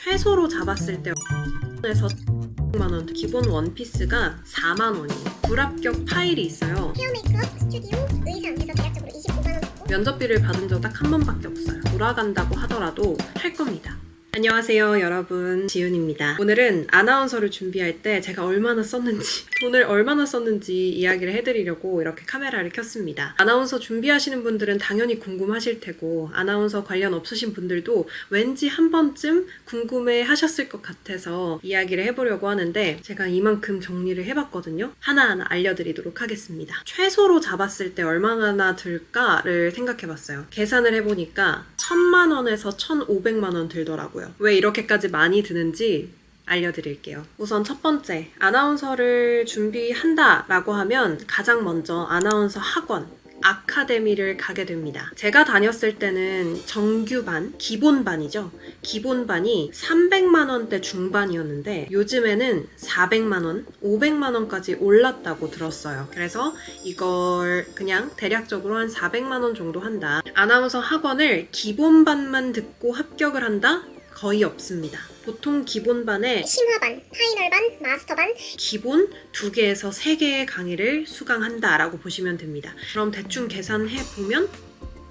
최소로 잡았을 때 에서 10만원, 기본 원피스가 4만원이에요. 불합격 파일이 있어요. 헤어 메이크업, 스튜디오, 의상 해서 대략적으로 25만원 정도? 면접비를 받은 적 딱 한 번밖에 없어요. 돌아간다고 하더라도 할 겁니다. 안녕하세요 여러분, 지윤입니다. 오늘은 아나운서를 준비할 때 제가 얼마나 썼는지, 돈을 얼마나 썼는지 이야기를 해드리려고 이렇게 카메라를 켰습니다. 아나운서 준비하시는 분들은 당연히 궁금하실 테고, 아나운서 관련 없으신 분들도 왠지 한 번쯤 궁금해 하셨을 것 같아서 이야기를 해보려고 하는데, 제가 이만큼 정리를 해봤거든요. 하나하나 알려드리도록 하겠습니다. 최소로 잡았을 때 얼마나 들까를 생각해봤어요. 계산을 해보니까 1000만원에서 1500만원 들더라고요. 왜 이렇게까지 많이 드는지 알려드릴게요. 우선 첫 번째, 아나운서를 준비한다라고 하면 가장 먼저 아나운서 학원, 아카데미를 가게 됩니다. 제가 다녔을 때는 정규반, 기본반이죠. 기본반이 300만원대 중반이었는데 요즘에는 400만원, 500만원까지 올랐다고 들었어요. 그래서 이걸 그냥 대략적으로 한 400만원 정도 한다. 아나운서 학원을 기본반만 듣고 합격을 한다? 거의 없습니다. 보통 기본반에 심화반, 파이널반, 마스터반 기본 2개에서 3개의 강의를 수강한다라고 보시면 됩니다. 그럼 대충 계산해보면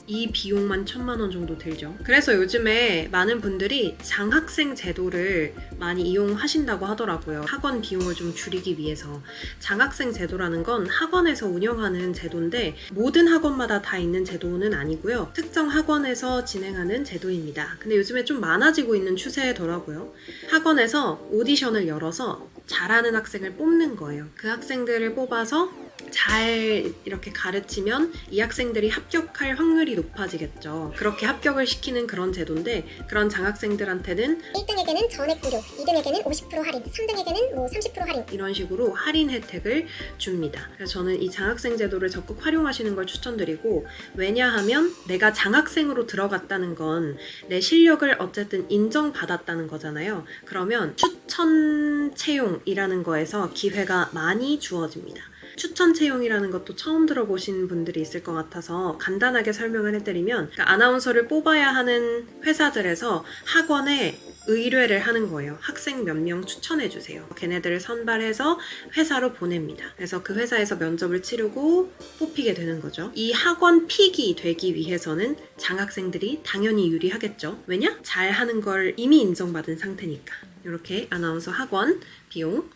이 비용만 1000만원 정도 들죠. 그래서 요즘에 많은 분들이 장학생 제도를 많이 이용하신다고 하더라고요. 학원 비용을 좀 줄이기 위해서. 장학생 제도라는 건 학원에서 운영하는 제도인데 모든 학원마다 다 있는 제도는 아니고요. 특정 학원에서 진행하는 제도입니다. 근데 요즘에 좀 많아지고 있는 추세더라고요. 학원에서 오디션을 열어서 잘하는 학생을 뽑는 거예요. 그 학생들을 뽑아서 잘 이렇게 가르치면 이 학생들이 합격할 확률이 높아지겠죠. 그렇게 합격을 시키는 그런 제도인데, 그런 장학생들한테는 1등에게는 전액 무료, 2등에게는 50% 할인, 3등에게는 30% 할인 이런 식으로 할인 혜택을 줍니다. 그래서 저는 이 장학생 제도를 적극 활용하시는 걸 추천드리고, 왜냐하면 내가 장학생으로 들어갔다는 건 내 실력을 어쨌든 인정받았다는 거잖아요. 그러면 추천 채용이라는 거에서 기회가 많이 주어집니다. 추천 채용이라는 것도 처음 들어보신 분들이 있을 것 같아서 간단하게 설명을 해드리면, 그러니까 아나운서를 뽑아야 하는 회사들에서 학원에 의뢰를 하는 거예요. 학생 몇 명 추천해주세요. 걔네들을 선발해서 회사로 보냅니다. 그래서 그 회사에서 면접을 치르고 뽑히게 되는 거죠. 이 학원 픽이 되기 위해서는 장학생들이 당연히 유리하겠죠. 왜냐? 잘하는 걸 이미 인정받은 상태니까. 이렇게 아나운서 학원 비용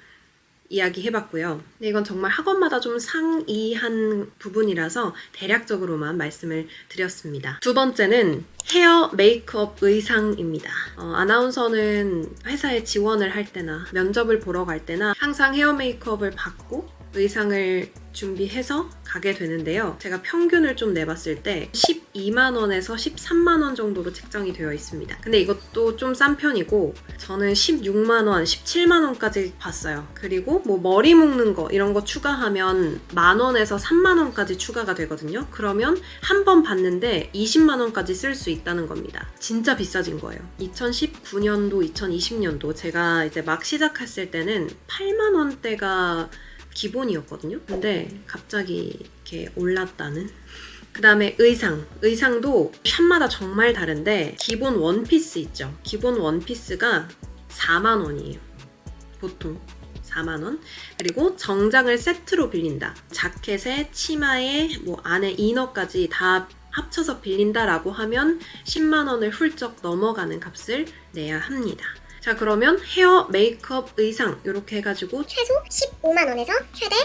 이야기 해봤고요. 근데 이건 정말 학원마다 좀 상이한 부분이라서 대략적으로만 말씀을 드렸습니다. 두 번째는 헤어 메이크업 의상입니다. 아나운서는 회사에 지원을 할 때나 면접을 보러 갈 때나 항상 헤어 메이크업을 받고 의상을 준비해서 가게 되는데요. 제가 평균을 좀 내봤을 때 12만원에서 13만원 정도로 책정이 되어 있습니다. 근데 이것도 좀 싼 편이고, 저는 16만원, 17만원까지 봤어요. 그리고 뭐 머리 묶는 거 이런 거 추가하면 만원에서 3만원까지 추가가 되거든요. 그러면 한 번 받는데 20만원까지 쓸 수 있다는 겁니다. 진짜 비싸진 거예요. 2019년도, 2020년도 제가 이제 막 시작했을 때는 8만원대가 기본이었거든요. 근데 갑자기 이렇게 올랐다는. 그 다음에 의상도 샵마다 정말 다른데, 기본 원피스 있죠. 기본 원피스가 4만원이에요. 보통 4만원. 그리고 정장을 세트로 빌린다. 자켓에 치마에 뭐 안에 이너까지 다 합쳐서 빌린다라고 하면 10만원을 훌쩍 넘어가는 값을 내야 합니다. 자, 그러면 헤어, 메이크업, 의상 이렇게 해가지고 최소 15만원에서 최대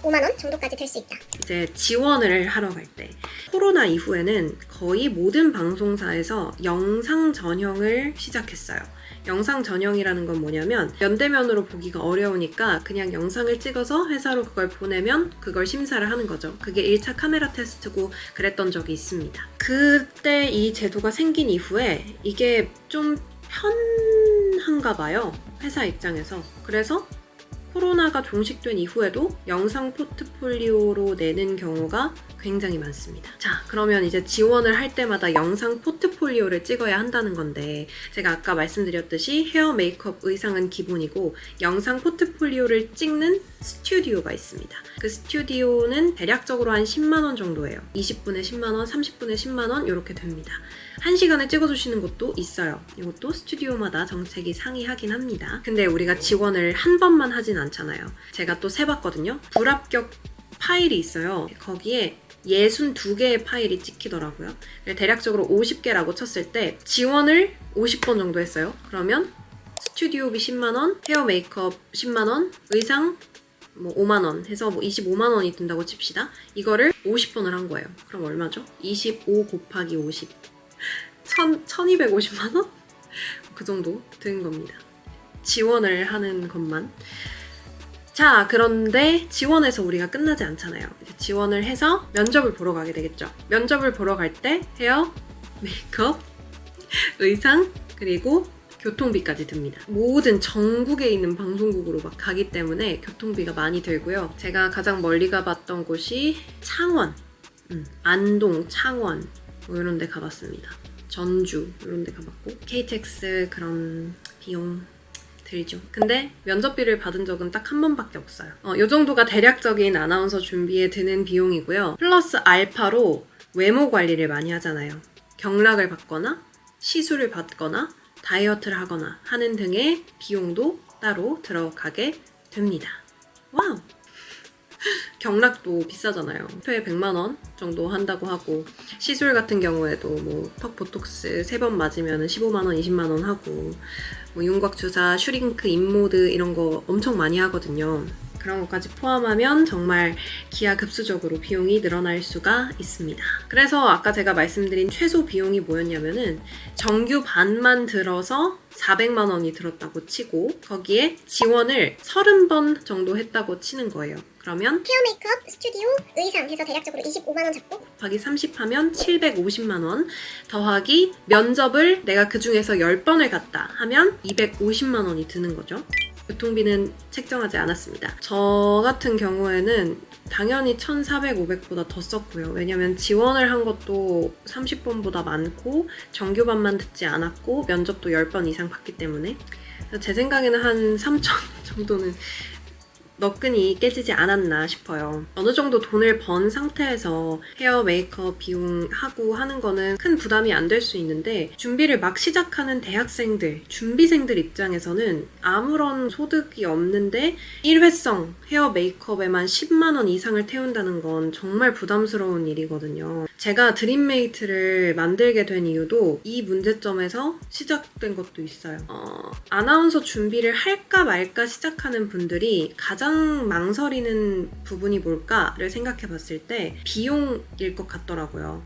35만원 정도까지 들 수 있다. 이제 지원을 하러 갈 때, 코로나 이후에는 거의 모든 방송사에서 영상 전형을 시작했어요. 영상 전형이라는 건 뭐냐면 면대면으로 보기가 어려우니까 그냥 영상을 찍어서 회사로 그걸 보내면 그걸 심사를 하는 거죠. 그게 1차 카메라 테스트고 그랬던 적이 있습니다. 그때 이 제도가 생긴 이후에 이게 좀 편한가 봐요. 회사 입장에서. 그래서 코로나가 종식된 이후에도 영상 포트폴리오로 내는 경우가 굉장히 많습니다. 자, 그러면 이제 지원을 할 때마다 영상 포트폴리오를 찍어야 한다는 건데, 제가 아까 말씀드렸듯이 헤어, 메이크업, 의상은 기본이고 영상 포트폴리오를 찍는 스튜디오가 있습니다. 그 스튜디오는 대략적으로 한 10만원 정도예요. 20분에 10만원, 30분에 10만원 이렇게 됩니다. 1시간에 찍어주시는 곳도 있어요. 이것도 스튜디오마다 정책이 상이하긴 합니다. 근데 우리가 지원을 한 번만 하진 않잖아요. 제가 또 세봤거든요. 불합격 파일이 있어요. 거기에 62개의 파일이 찍히더라고요. 대략적으로 50개라고 쳤을 때 지원을 50번 정도 했어요. 그러면 스튜디오비 10만원, 헤어 메이크업 10만원, 의상 뭐 5만원 해서 뭐 25만원이 든다고 칩시다. 이거를 50번을 한 거예요. 그럼 얼마죠? 25 곱하기 50. 1250만원? 그 정도 든 겁니다. 지원을 하는 것만. 자, 그런데 지원해서 우리가 끝나지 않잖아요. 이제 지원을 해서 면접을 보러 가게 되겠죠. 면접을 보러 갈 때 헤어, 메이크업, 의상, 그리고 교통비까지 듭니다. 모든 전국에 있는 방송국으로 막 가기 때문에 교통비가 많이 들고요. 제가 가장 멀리 가봤던 곳이 창원, 안동, 창원 뭐 이런 데 가봤습니다. 전주 이런 데 가봤고 KTX 그런 비용 들죠. 근데 면접비를 받은 적은 딱 한 번밖에 없어요. 이 정도가 대략적인 아나운서 준비에 드는 비용이고요. 플러스 알파로 외모 관리를 많이 하잖아요. 경락을 받거나 시술을 받거나 다이어트를 하거나 하는 등의 비용도 따로 들어가게 됩니다. 와우! 경락도 비싸잖아요. 회에 100만 원 정도 한다고 하고 시술 같은 경우에도 뭐 턱 보톡스 3번 맞으면 15만 원, 20만 원 하고 뭐 윤곽 주사, 슈링크, 인모드 이런 거 엄청 많이 하거든요. 그런 것까지 포함하면 정말 기하급수적으로 비용이 늘어날 수가 있습니다. 그래서 아까 제가 말씀드린 최소 비용이 뭐였냐면은 정규 반만 들어서 400만 원이 들었다고 치고 거기에 지원을 30번 정도 했다고 치는 거예요. 그러면 헤어 메이크업, 스튜디오, 의상 해서 대략적으로 25만원 잡고 곱하기 30 하면 750만 원 더하기 면접을 내가 그 중에서 10번을 갔다 하면 250만 원이 드는 거죠. 교통비는 책정하지 않았습니다. 저 같은 경우에는 당연히 1,400, 500보다 더 썼고요. 왜냐면 지원을 한 것도 30번보다 많고 정규반만 듣지 않았고 면접도 10번 이상 봤기 때문에 제 생각에는 한 3,000 정도는 너끈히 깨지지 않았나 싶어요. 어느 정도 돈을 번 상태에서 헤어 메이크업 비용하고 하는 거는 큰 부담이 안 될 수 있는데 준비를 막 시작하는 대학생들, 준비생들 입장에서는 아무런 소득이 없는데 일회성 헤어 메이크업에만 10만 원 이상을 태운다는 건 정말 부담스러운 일이거든요. 제가 드림메이트를 만들게 된 이유도 이 문제점에서 시작된 것도 있어요. 아나운서 준비를 할까 말까 시작하는 분들이 가장 망설이는 부분이 뭘까를 생각해 봤을 때 비용일 것 같더라고요.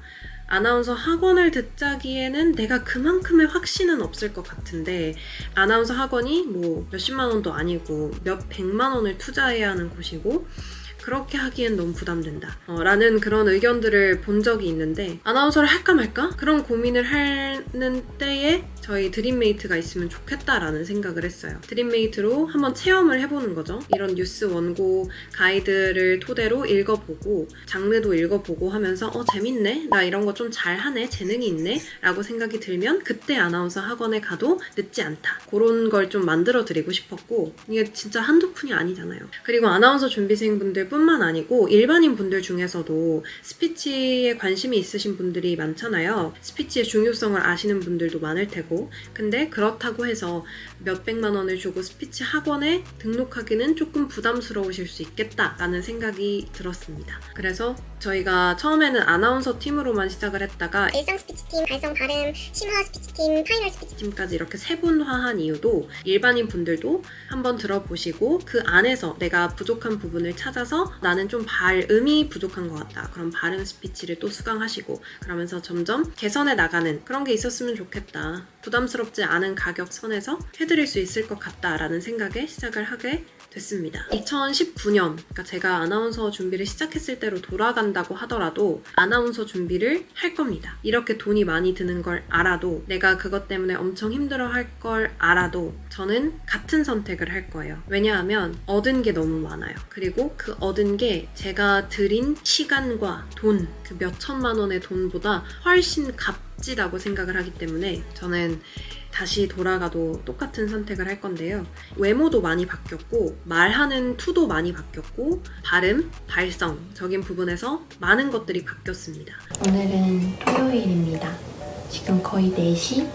아나운서 학원을 듣자기에는 내가 그만큼의 확신은 없을 것 같은데 아나운서 학원이 뭐 몇십만 원도 아니고 몇 백만 원을 투자해야 하는 곳이고 그렇게 하기엔 너무 부담된다 라는 그런 의견들을 본 적이 있는데 아나운서를 할까 말까? 그런 고민을 하는 때에 저희 드림메이트가 있으면 좋겠다라는 생각을 했어요. 드림메이트로 한번 체험을 해보는 거죠. 이런 뉴스 원고 가이드를 토대로 읽어보고 장르도 읽어보고 하면서 재밌네? 나 이런 거 좀 잘하네? 재능이 있네? 라고 생각이 들면 그때 아나운서 학원에 가도 늦지 않다. 그런 걸 좀 만들어드리고 싶었고 이게 진짜 한두 푼이 아니잖아요. 그리고 아나운서 준비생분들 뿐만 아니고 일반인 분들 중에서도 스피치에 관심이 있으신 분들이 많잖아요. 스피치의 중요성을 아시는 분들도 많을 테고 근데 그렇다고 해서 몇백만 원을 주고 스피치 학원에 등록하기는 조금 부담스러우실 수 있겠다라는 생각이 들었습니다. 그래서 저희가 처음에는 아나운서 팀으로만 시작을 했다가 일상 스피치팀, 발성 발음, 심화 스피치팀, 파이널 스피치팀 팀까지 이렇게 세분화한 이유도 일반인 분들도 한번 들어보시고 그 안에서 내가 부족한 부분을 찾아서 나는 좀 발음이 부족한 것 같다. 그럼 발음 스피치를 또 수강하시고 그러면서 점점 개선해 나가는 그런 게 있었으면 좋겠다. 부담스럽지 않은 가격 선에서 해드릴 수 있을 것 같다라는 생각에 시작을 하게 됐습니다. 2019년, 그러니까 제가 아나운서 준비를 시작했을 때로 돌아간다고 하더라도 아나운서 준비를 할 겁니다. 이렇게 돈이 많이 드는 걸 알아도 내가 그것 때문에 엄청 힘들어 할 걸 알아도 저는 같은 선택을 할 거예요. 왜냐하면 얻은 게 너무 많아요. 그리고 그 얻은 게 제가 들인 시간과 돈, 그 몇 천만 원의 돈보다 훨씬 값지다고 생각을 하기 때문에 저는 다시 돌아가도 똑같은 선택을 할 건데요. 외모도 많이 바뀌었고 말하는 투도 많이 바뀌었고 발음, 발성적인 부분에서 많은 것들이 바뀌었습니다. 오늘은 토요일입니다. 지금 거의 4시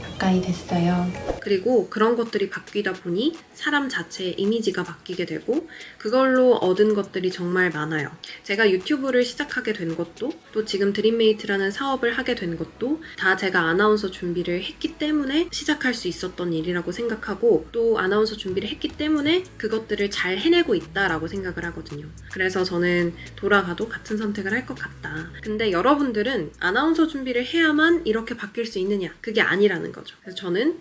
가까이 됐어요. 그리고 그런 것들이 바뀌다 보니 사람 자체의 이미지가 바뀌게 되고 그걸로 얻은 것들이 정말 많아요. 제가 유튜브를 시작하게 된 것도 또 지금 드림메이트라는 사업을 하게 된 것도 다 제가 아나운서 준비를 했기 때문에 시작할 수 있었던 일이라고 생각하고 또 아나운서 준비를 했기 때문에 그것들을 잘 해내고 있다라고 생각을 하거든요. 그래서 저는 돌아가도 같은 선택을 할 것 같다. 근데 여러분들은 아나운서 준비를 해야만 이렇게 바뀔 수 있느냐? 그게 아니라는 거죠. 그래서 저는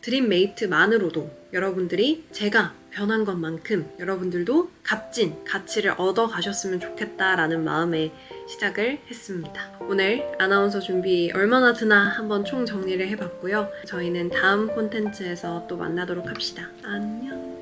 드림메이트만으로도 여러분들이 제가 변한 것만큼 여러분들도 값진 가치를 얻어 가셨으면 좋겠다라는 마음에 시작을 했습니다. 오늘 아나운서 준비 얼마나 드나 한번 총 정리를 해봤고요. 저희는 다음 콘텐츠에서 또 만나도록 합시다. 안녕.